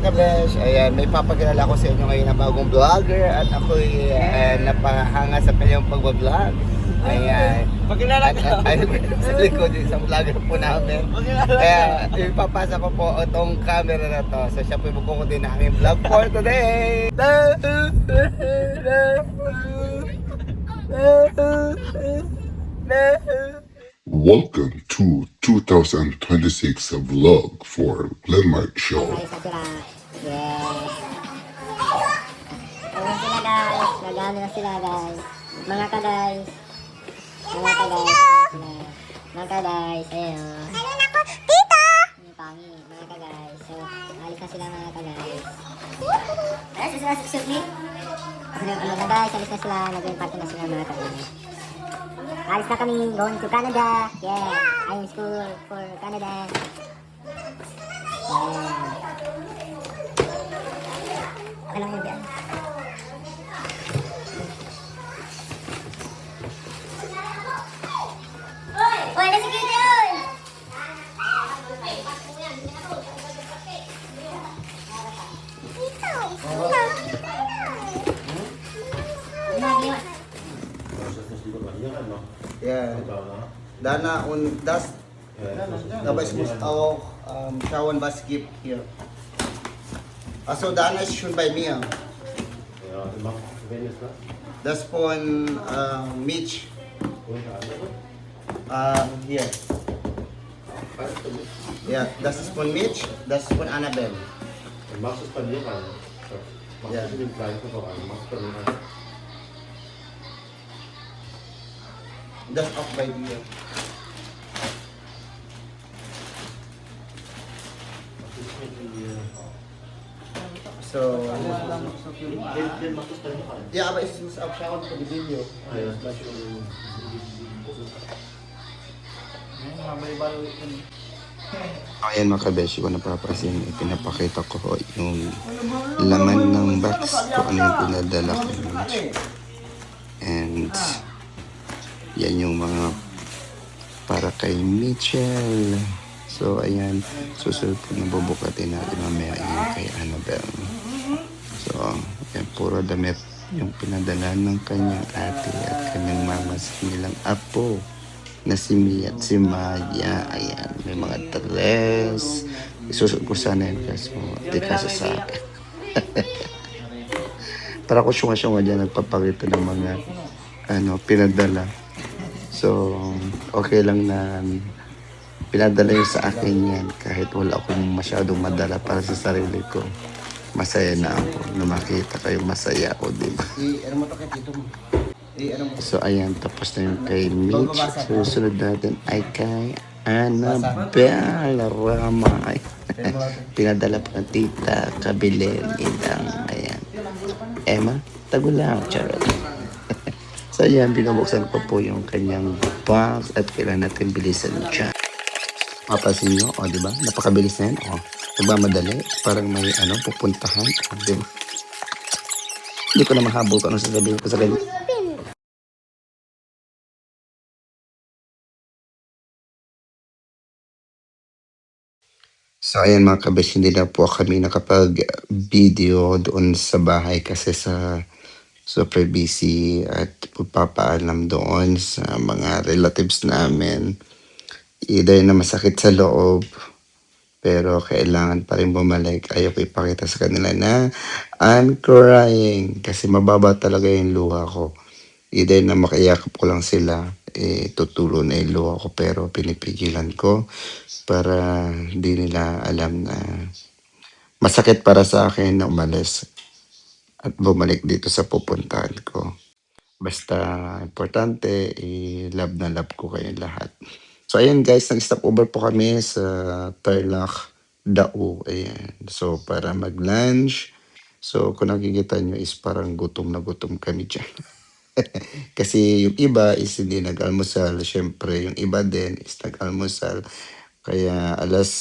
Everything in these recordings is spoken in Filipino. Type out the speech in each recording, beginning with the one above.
kabesh, ayan, may papakilala ko sa inyo ngayon na bagong vlogger at ako'y napahanga sa kanyang pag-vlog. Ayan. Pakilala ka. Ayun sa likod, isang vlogger po namin. Kaya ipapasa ko po itong camera na to. So siya po yung din ang aking vlog for today. Welcome to 2026 vlog for Glenmark Show. Yes. Ayun sila guys. Nagano na sila guys. Mga ka-guys. Mga ka-guys. Ayun o. Ayun ako. Tita! Yung pangit. Mga ka-guys. So, alis na sila mga ka-guys. Alis na sila sa shoot me. Ano na guys. Alis na sila. Nag-yung party na sila mga ka-guys. Alis na kami. Going to Canada. Yeah. I'm in school for Canada. Yeah. Alam mo yan. Oy, nasa kita yun! Yeah. Dana und das dabei muss auch schauen, was gibt hier. Also Dana ist schon bei mir. Das von Mitch. Hier. Ja, das ist von Mitch, das ist von Annabelle. Dann machst du es bei dir rein. Machst Ja. du den kleinen Koffer rein. Machst du bei mir rein. Das auch bei dir. So, Den machst du es bei mir rein. ja, aber ich muss auch schauen für die Video. Ah, ja, das gleiche. Ayan mga kabeshi, kung napapansin, pinapakita ko yung laman ng box kung ano yung pinadala ko. And yan yung mga para kay Mitchell. So ayan, susunod po na bubukatin natin mamaya yung kay Annabelle. So ayan, puro damit yung pinadala ng kanyang ate at kanyang mama sa kanilang apo na si Mia at si Maya. Ayan, may mga tres. Isusunod ko sana yun di kaso sa akin. Para ko syunga-syunga dyan nagpapakita ng mga pinadala. So, okay lang na pinadala yun sa akin yan kahit wala akong masyadong madala para sa sarili ko. Masaya na ako na makita kayo masaya ako, di ba? Ano mo to kay Tito mo? Ano mo? So, ayan, tapos na yung kay Mitch. So, susunod natin ay kay Annabelle Rama. Ay, pinadala pa ng tita, Kabilin, Idang, ayan. Emma, tagulang, charot. So, ayan, binubuksan ko po yung kanyang box at kailangan natin bilisan siya. Mapasin nyo, o, diba? Napakabilis na yan, o. Nagmamadali, parang may, pupuntahan, o, diba? Hindi ko na mahabol kung anong sasabihin ko sa kanya. So ayan mga kabesh, hindi na po kami nakapag-video doon sa bahay kasi sa super busy at pagpapaalam doon sa mga relatives namin. Either na masakit sa loob, pero kailangan pa rin bumalik. Ayaw ko ipakita sa kanila na I'm crying kasi mababa talaga yung luha ko. Either na makiyakap ko lang sila, tutulo na yung luha ko, pero pinipigilan ko para hindi nila alam na masakit para sa akin na umalis at bumalik dito sa pupuntahan ko. Basta importante, love na love ko kayong lahat. So ayan guys, nag-stop over po kami sa Tarlac, Dao. Ayan. So para mag-lunch. So kung nakikita nyo is parang gutom na gutom kami dyan. Kasi yung iba is hindi nag-almusal. Siyempre, yung iba din is nag-almusal. Kaya alas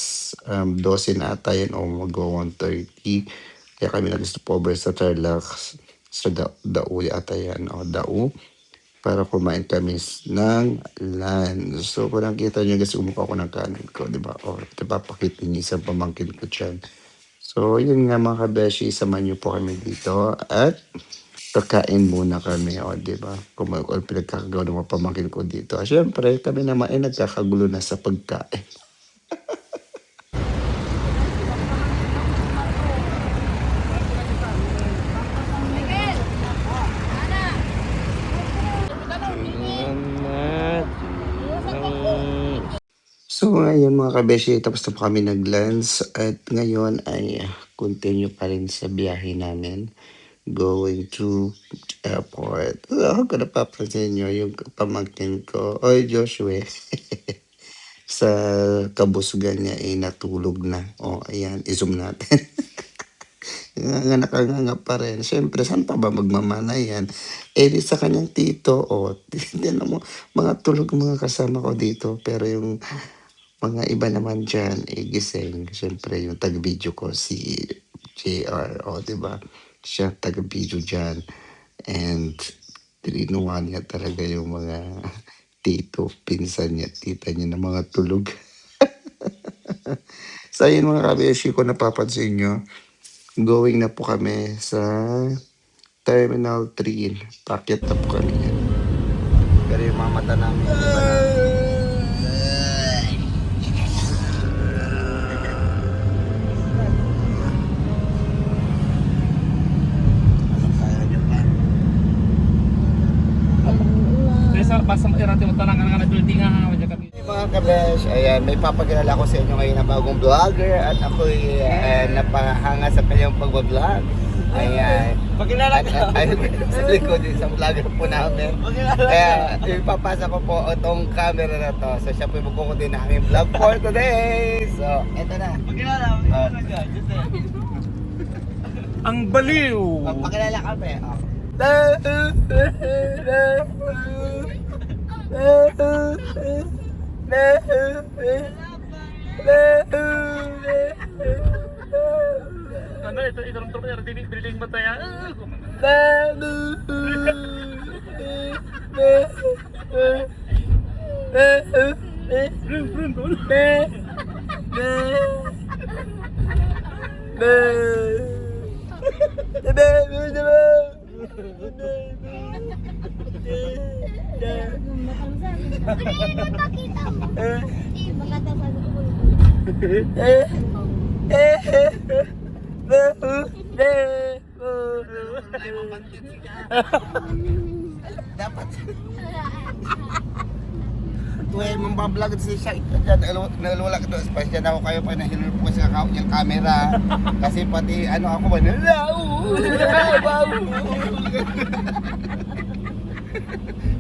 12 na ata yan o mag-1:30. Kaya kami nag-stop over sa Tarlac. Sa Dao ata yan o Dao. Para kumain kami ng lunch. So kung nakita nyo kasi umukha ko ng kanin ko, di ba? O, diba, pakita niyo isang pamangkin ko dyan. So, yun nga mga kabeshi, samahan niyo po kami dito at kakain muna kami, o, di ba? Kung pinagkakagawa ng mga pamangkin ko dito. Siyempre, kami naman ay nagkakagulo na sa pagkain. So ngayon mga kabeshi, tapos na po kami nag-lunch at ngayon ay continue pa rin sa biyahe namin going to airport. Ako ko napapansin nyo yung pamangkin ko, oy Joshua, sa kabusgan niya ay natulog na. O ayan, i-zoom natin. Nga nakanganga pa rin. Siyempre, saan pa ba magmamana yan? Eh, di sa kanyang tito, o, tingnan mo, mga tulog mga kasama ko dito. Pero yung mga iba naman dyan, eh, gising. Siyempre, yung taga-video ko, si JR, o, diba? Siya taga-video dyan. And, tininuha niya talaga yung mga tito, pinsan niya, tita niya na mga tulog. So, yun mga kabeshi ko napapansin nyo, going na po kami sa Terminal 3. Packet na po kami yan. Pero yung mga mata namin, iba na. Basta irati mo tanang nga nagulti nga kami. Mga kabesh, ayan, may papakilala ko sa inyo ngayon na bagong vlogger at ako'y napahanga sa kanyang pag-vlog. Ayan. Pakilala ka. Ay, sa likod yung isang vlogger po namin. Kaya ipapasa ko po itong camera na to. So siya po yung magkukundi na aking vlog for today. So, eto na. Pakilala ka. Ang baliw. Pakilala kami. Ano ito itong building ba tayo? Dapat. Tuwing mambablog si siya dyan, nalulak ito, especially ako kayo pa nahilul po sa yung camera. Kasi pati ano ako ba,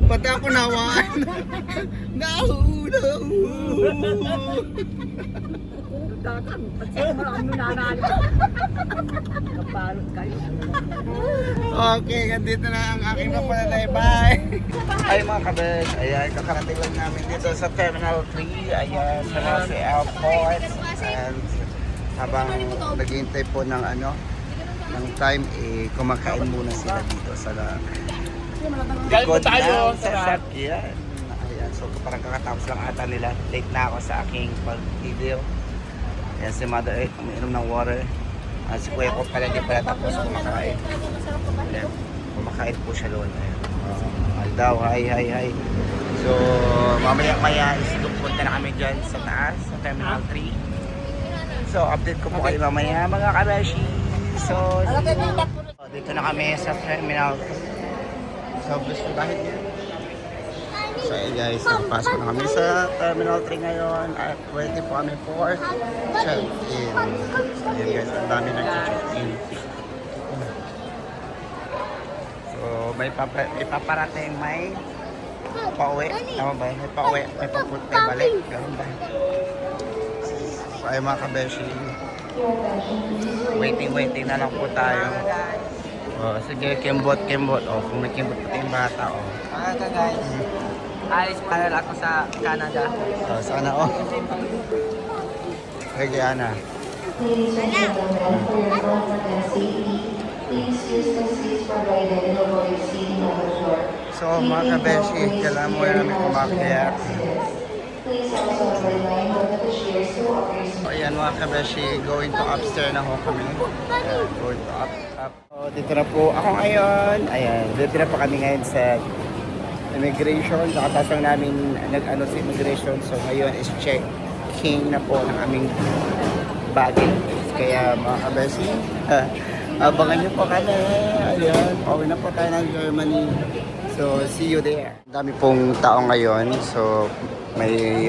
pati ako nawaan. Okay, ganito na ang aking napalalay. Bye! Ay mga kabes, ayan, kakarating lang namin dito sa Terminal 3. Ayan, sa Rossi Airport. And habang naghihintay po ng ng time, eh, kumakain muna sila dito sa Galing po tayo sa sasakyan. Ayan, so parang kakatapos lang ata nila. Late na ako sa aking pag-video. Ayan, si Mother Earth, umiinom ng water. Si Kuya ko pala hindi pala tapos kumakain. Ayan, kumakain po siya doon. Ayan. Daw, hi. So, mamaya is punta na kami dyan sa taas, sa Terminal 3. So, update ko po kayo mamaya mga kabeshi. So, dito na kami sa Terminal 3. So, gusto bahit niya. So, hey guys, nakapasok na kami sa Terminal 3 ngayon at waiting po kami for check-in. Ayan guys, ang dami nag-check-in. So, may paparating, may pauwi. Tama ba? May pauwi, may papunta, may balik. Ganun ba? So, ay mga kabeshi. Waiting na lang po tayo. Oh, sige, kimbot. Oh, kung may kimbot pati yung bata, oh. Mga guys, alis pa rin ako sa Canada. Oh, sana, oh. Sige, Ana. Ladies and gentlemen, for your comfort and safety, please use the seats provided and avoid seating on the floor. So, mga kabeshi, kailangan mo namin kumakyat. Please also number 9, beneficiaries who occurs Ayan mga kabeshi, going to upstairs na ho kami. Ayan, going to up. So, dito na po ako ngayon. Ayan, dito na po kami ngayon sa immigration. Nakatasang namin nag-ano sa immigration. So ngayon is checking na po ng aming baggage. Kaya mga kabeshi, abangan nyo po kami. Ayan, pauwi na po tayo ng Germany. So, see you there. Dami pong tao ngayon. So, may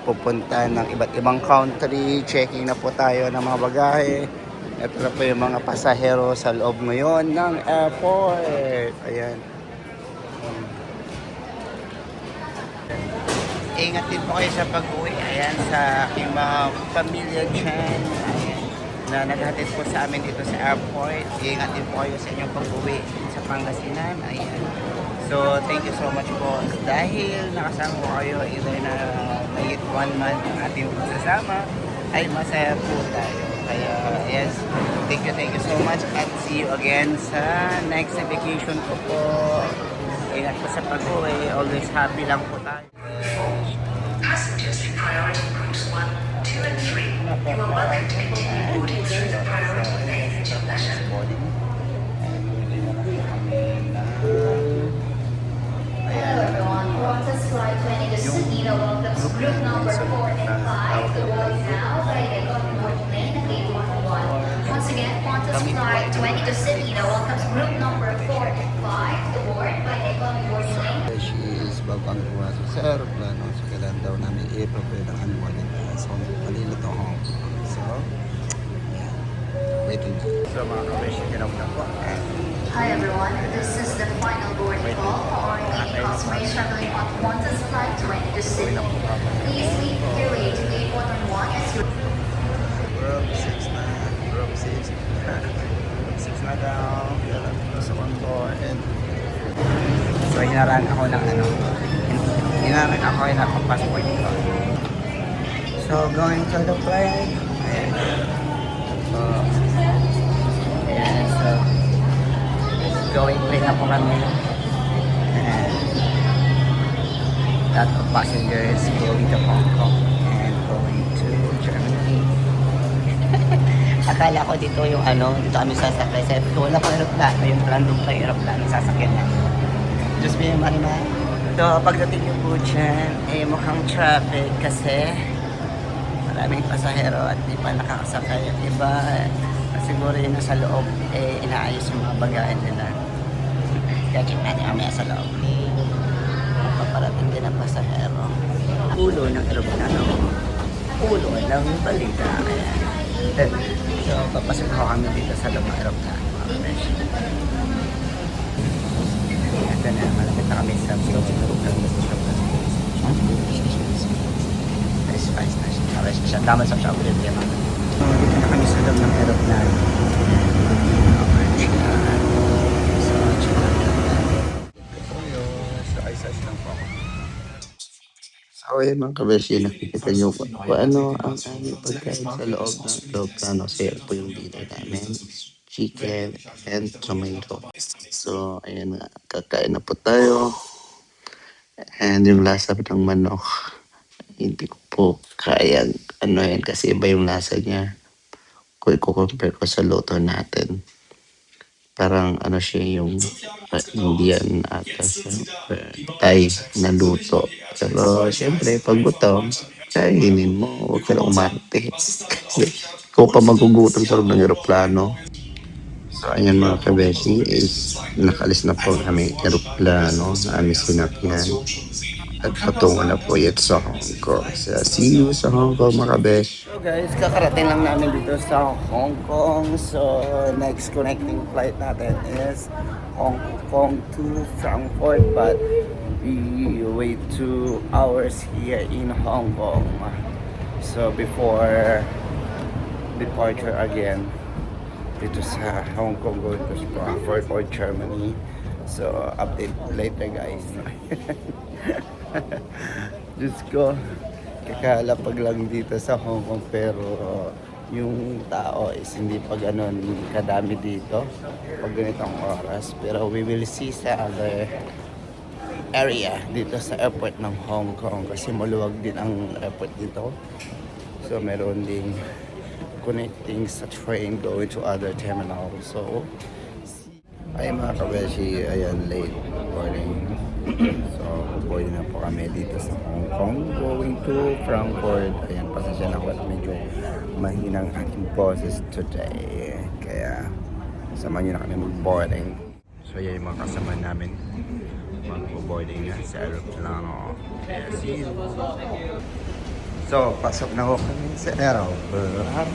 pupunta ng iba't ibang country. Checking na po tayo ng mga bagahe. Ito na po yung mga pasahero sa loob ngayon ng airport. Ayan. Ingat din po kayo sa pag-uwi. Ayan, sa aking mga pamilya dyan. Ayan, na naghatid po sa amin dito sa airport. Ingat din po kayo sa inyong pag-uwi sa Pangasinan. Ayan. So, thank you so much po. Dahil nakasama ko kayo, either na may 1 month ang ating pagsasama, ay masaya po tayo. Kaya, yes, thank you so much. At see you again sa next vacation ko po. Ingat po sa pag-uwi. Always happy lang po tayo. Passengers in priority groups 1, 2, and 3, you are welcome to continue boarding through the priority lane at your leisure. Hello everyone, Qantas Flight 20 to Sydney now welcomes group number 4 and 5 to board now by the economy boarding lane at gate 101. Once again, Qantas Flight 20 to Sydney now welcomes group number 4 and 5 to board by the economy boarding lane. She is babang pumasok sa aeroplano. So, kailangan daw namin i-prepare ng unboarding pass. So, malilito ako. So, yeah. Waiting. So, mga kabeshi, ginawa na po. Hi everyone, this is the final boarding call for any customers traveling on Qantas Flight 20 to Sydney. Please leave your way to gate 101 as you Room 6 na. Room 6. Room 6 na daw. Kailangan ko sa contour. And so, hinaran ako ng ano. Hinaran ako ng passport ko. So, going to the flight. Ayan. So, ayan. So, going plane na po kami. And lot of passengers going to Hong Kong and going to Germany. Akala ko dito yung ano, dito kami sasakay. Sabi ko, wala pang aeroplano. Yung random pa yung aeroplano sasakyan na. Just be marina. So, pagdating yung po dyan, eh mukhang traffic kasi maraming pasahero at di pa nakakasakay. Yung iba, siguro yun nasa loob, eh inaayos yung mga bagahe nila. Kaya check natin mamaya sa loob. Paparating din ang pasahero. Ulo ng aeroplano. Ulo ng balita. So, papasok ako kami dito sa loob ng aeroplano. Ito na, malapit na kami sa Spice na siya. Tama sa siya ulit yan. So, dito na kami sa loob ng aeroplano. So, ayun mga kabeshi, nakikita nyo kung ano ang aming pagkain sa loob ng aeroplano. So, yan po yung dinner namin. Chicken and tomato. So, ayun nga, kakain na po tayo. And yung lasa ng manok, hindi ko po kayang ano yan kasi iba yung lasa niya. Kung i-compare ko sa luto natin. Parang ano siya yung Indian ata siya. Thai na luto. Pero siyempre pag gutom, kainin mo. Huwag ka lang umarte. Kasi ikaw pa magugutom sa loob ng aeroplano. So ayan mga kabeshi is nakalis na po kami aeroplano na aming sinakyan. At patungo na po yun sa Hong Kong. So, see you sa Hong Kong mga kabeshi. So guys, kakarating lang namin dito sa Hong Kong. So, next connecting flight natin is Hong Kong to Frankfurt. But we wait 2 hours here in Hong Kong. So, before departure again dito sa Hong Kong going to Frankfurt or Germany. So, update later guys. Diyos ko, kakalapag lang dito sa Hong Kong pero yung tao is hindi pa ganun kadami dito pag ganitong oras. Pero we will see sa other area dito sa airport ng Hong Kong kasi maluwag din ang airport dito. So meron ding connecting sa train going to other terminals. So ay mga kabeshi, ayan late boarding. So boarding na po kami dito sa Hong Kong going to Frankfurt. Ayan, pasensya na ko at medyo mahinang aking boses today. Kaya samahan nyo na kami mag-boarding. So yan yung mga kasama namin mag-boarding sa aeroplano. See you. So, pasok na ho kami sa aeroplano.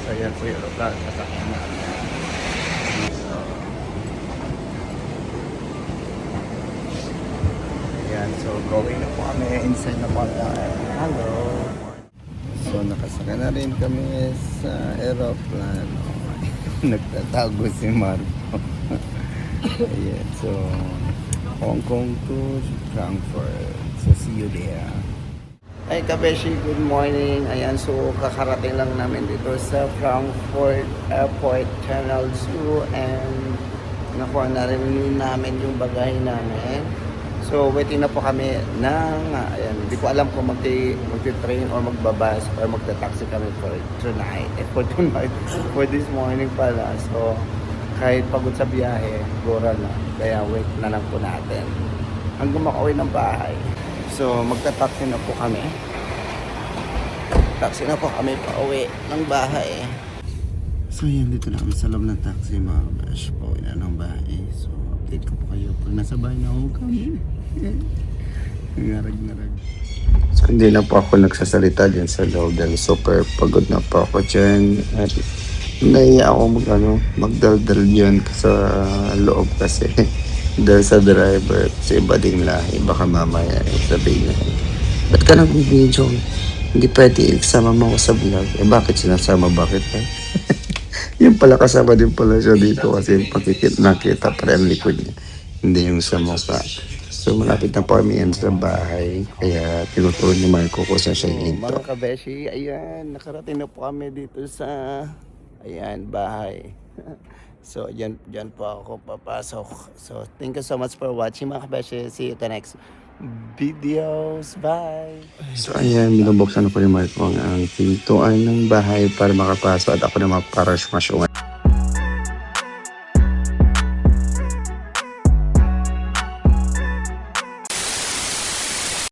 So, yan po yung aeroplano. Kasama namin. So, yan. So, going na po kami. Inside na po kami. Hello. So, nakasaka na rin kami sa aeroplano. Nagtatago si Marco. Ayan. So, Hong Kong to Frankfurt. So, see you there. Ay kabeshi, good morning. Ayan, so kakarating lang namin dito sa Frankfurt Airport Terminal 2 and nakuha na rin namin yung bagay namin. So waiting na po kami ng, ayan, hindi ko alam kung magti-train or magbabas or magta-taxi kami for tonight. For this morning pala. So kahit pagod sa biyahe, gura na. Kaya wait na lang po natin hanggang makauwi ng bahay. So, magta-taxi na po kami. Taxi na po kami pa uwi ng bahay. So, yan. Dito na kami sa loob ng taxi, mga bash. Pauwi na ng bahay. So, update ko po kayo pag nasa bahay na ako kami. Ngarag-ngarag. So, hindi na po ako nagsasalita dyan sa loob dahil super pagod na po ako dyan. At naiya ako magdaldal dyan sa loob kasi dahil sa driver, sa iba ding lahi, baka mamaya sabihin niya, ba't ka nang video? Hindi pwede isama mo ako sa vlog. Eh bakit sinasama? Bakit eh? Yung pala kasama din pala siya dito kasi nakita pa rin ang likod niya. Hindi yung sa mukha. So malapit na po kami yan sa bahay. Kaya tinuturo ni Marco kung saan siya hinto. Mga kabeshi, ayan, nakarating na po kami dito sa, ayan, bahay. So, dyan po ako papasok. So, thank you so much for watching mga kabeshi. See you to next videos. Bye! So ayan, binubuksan ko ni Marco ang pintuan ng bahay para makapasok at ako naman para smash